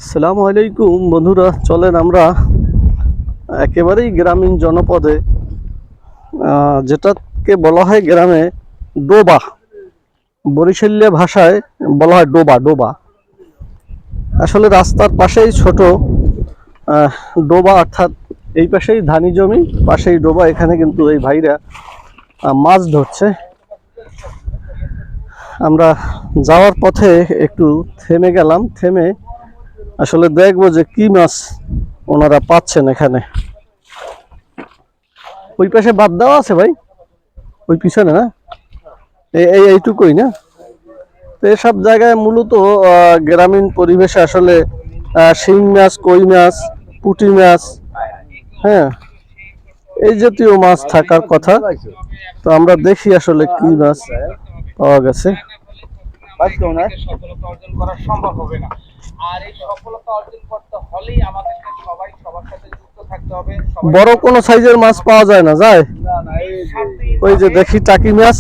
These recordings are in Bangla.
আসসালামু আলাইকুম বন্ধুরা, চলেন আমরা একেবারেই গ্রামীণ জনপদে, যেটাকে বলা হয় গ্রামে ডোবা, বরিশালীয় ভাষায় বলা হয় ডোবা। ডোবা আসলে রাস্তার পাশেই ছোট ডোবা, অর্থাৎ এই পাশেই ধানি জমি, পাশেই ডোবা। এখানে কিন্তু এই ভাইরা মাছ ধরছে। আমরা যাওয়ার পথে একটু থেমে গেলাম, থেমে আসলে দেখবো যে কি মাছ ওনারা পাচ্ছেন এখানে। ওই পাশে বাদ দেওয়া আছে ভাই, ওই পিছনে না, এইটুকুই না। তো এসব জায়গায় মূলত গ্রামীণ পরিবেশে আসলে শিং মাছ, কই মাছ, পুঁটি মাছ, হ্যাঁ, এই জাতীয় মাছ থাকার কথা। তো আমরা দেখি আসলে কি মাছ পাওয়া গেছে। সফলতা অর্জন করা সম্ভব হবে না। আর এই সফলতা অর্জন করতে হলেই আমাদেরকে সবাই সবার সাথে যুক্ত থাকতে হবে। বড় কোনো সাইজের মাছ পাওয়া যায় না, যায়? ওই যে দেখি টাকি মাছ,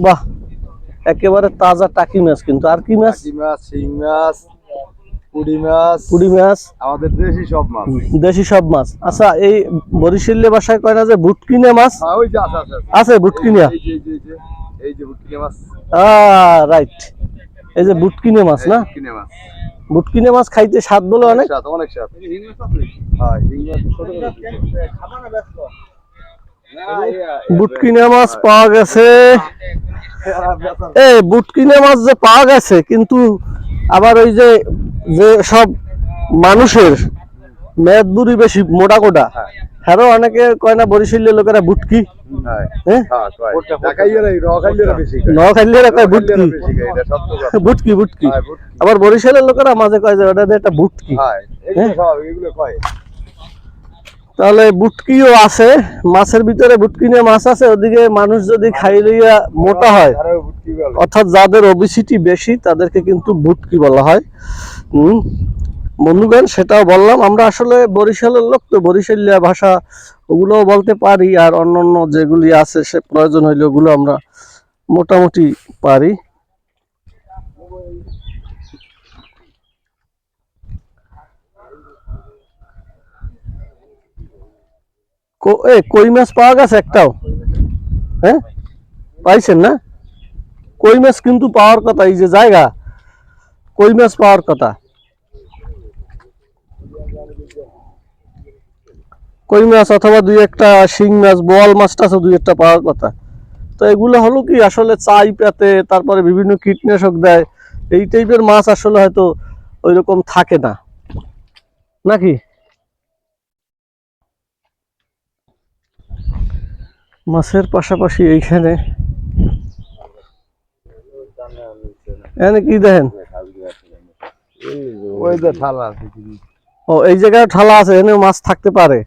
বাহ, একেবারে তাজা টাকি মাছ। কিন্তু আর কি মাছ? শিং মাছ, পুঁটি মাছ, পুঁটি মাছ, আমাদের দেশি সব মাছ। দেশি সব মাছ। আচ্ছা, এই বরিশালী ভাষায় কয় না যে বুটকিনে মাছ? ওই যে আছে আছে বুটকিনিয়া, এই যে বুটকিনে মাছ। রাইট, এই যে বুটকিনে মাছ না, বুটকিনে মাছ। বুটকিনে মাছ খাইতে স্বাদ বলে অনেক। অনেক স্বাদ। হ্যাঁ, শিং মাছ ছোট বুটকিনে মাছ পাওয়া গেছে। এই বুটকিনে মাছ যে পাওয়া গেছে, কিন্তু আবার ওই যে যে সব মানুষের মেদ বুড়ি বেশি মোটা কোটা, হ্যাঁ, অনেকে কয় না বরিশালের লোকেরা বুটকি, বুটকি বুটকি। আবার বরিশালের লোকেরা মাঝে কয় যে ওটা একটা বুটকি। তাহলে বুটকিও আছে, মাছের ভিতরে বুটকিনে মাছ আছে। ওদিকে মানুষ যদি খাইয়া মোটা হয়, অর্থাৎ যাদের ওবেসিটি বেশি, তাদেরকে কিন্তু বুটকি বলা হয়। বন্ধুগণ, সেটাও বললাম। আমরা আসলে বরিশালের লোক, তো বরিশালীয় ভাষা ওগুলোও বলতে পারি, আর অন্যান্য যেগুলি আছে সে প্রয়োজন হইলে ওগুলো আমরা মোটামুটি পারি। কই মাছ পাওয়া গেছে একটাও? হ্যাঁ, পাইছেন না? কই মাছ কিন্তু পাওয়ার কথা, এই যে জায়গা, কই মাছ পাওয়ার কথা। কই মাছ অথবা দুই একটা শিং মাছ, বোয়াল মাছটা আছে দুই একটা পাওয়ার কথা। তো এগুলো হলো কি, আসলে চাই পাতে, তারপরে বিভিন্ন কীটনাশক দেয়, এই টাইপের মাছ আসলে হয়তো ওই রকম থাকে না, নাকি? মাছের পাশাপাশি এইখানে এখানে কি দেখেন? ওই যে থালা। ও, এই জায়গায় ঠালা আছে, এখানে মাছ থাকতে পারে।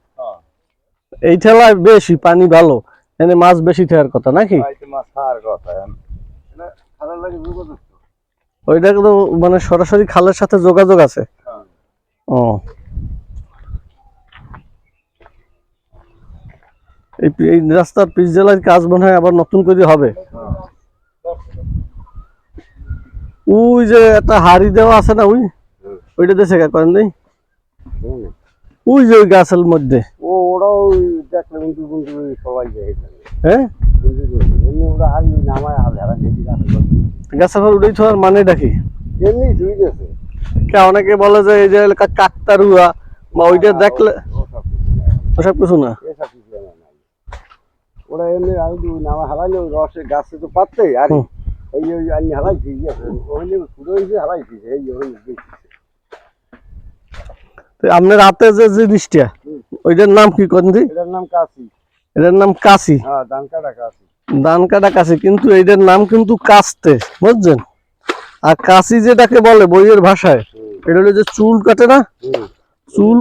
এই ঠেলায় বেশি পানি ভালো, এখানে মাছ বেশি থাকার কথা, নাকি? ওইটা কিন্তু মানে সরাসরি খালের সাথে যোগাযোগ আছে। ও, এই রাস্তার পিচ জেলার কাজ মনে হয় আবার নতুন করে হবে। ওই যে একটা হাড়ি দেওয়া আছে না, ওইটা দেশে করেন নেই, ওই যে ওই গাছের মধ্যে। ওরাও দেখলে সবাই যায়, হ্যাঁ, গাছের ফল উঠেই থাকার মানেটা কি? অনেকে বলে যে এই যে কাকতারুয়া বা ওইটা দেখলে ওসব কিছু না। ওরা এমনি নামা হারাইলে রসে গাছে তো পাততেই আর ওই আনি হারাই ঠিক আছে, ওইলে পুরো হারাই ঠিক এই আপনার রাতে যে জিনিসটা, ওইটার নাম কি করেন? এটার নাম কাশি। এটার নাম কাশি। হ্যাঁ, ধান কাটা কাশি। ধান কাটা কাশি, কিন্তু এইটার নাম কিন্তু কাস্তে, বুঝছেন? আর কাশি যেটাকে বলে বইয়ের ভাষায়, এটা হলো যে চুল কাটে না, চুল,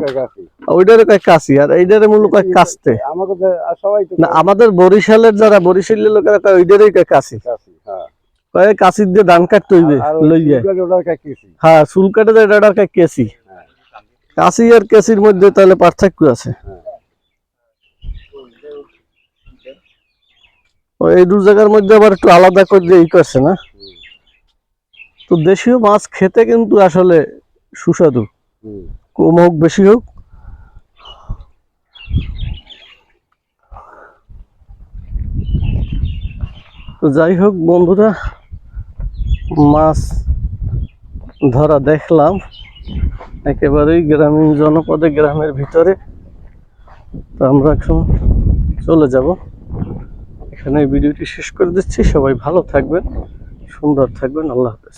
ওইটারে কয় কাশি, আর এইটারে মূল কয় কাস্তে। না, আমাদের বরিশালের যারা বরিশালের লোকেরা কয় ওইটারই কয় কাশি। কয় কাশি দিয়ে ধান কাটতে হইবে লই যায়। হ্যাঁ, চুল কাটে যায়, এটা কয় কেসি। কাশি আর কেসির মধ্যে তাহলে পার্থক্য আছে। এই দু জায়গার মধ্যে আবার একটু আলাদা করে দিয়ে ই করছে না। তো দেশীয় মাছ খেতে কিন্তু আসলে সুস্বাদু, কম হোক বেশি হোক। তো যাই হোক বন্ধুরা, মাছ ধরা দেখলাম একেবারেই গ্রামীণ জনপদে, গ্রামের ভিতরে। তো আমরা এখন চলে যাব, এখানে ভিডিওটি শেষ করে দিচ্ছি। সবাই ভালো থাকবেন, সুন্দর থাকবেন, আল্লাহ হাফেজ।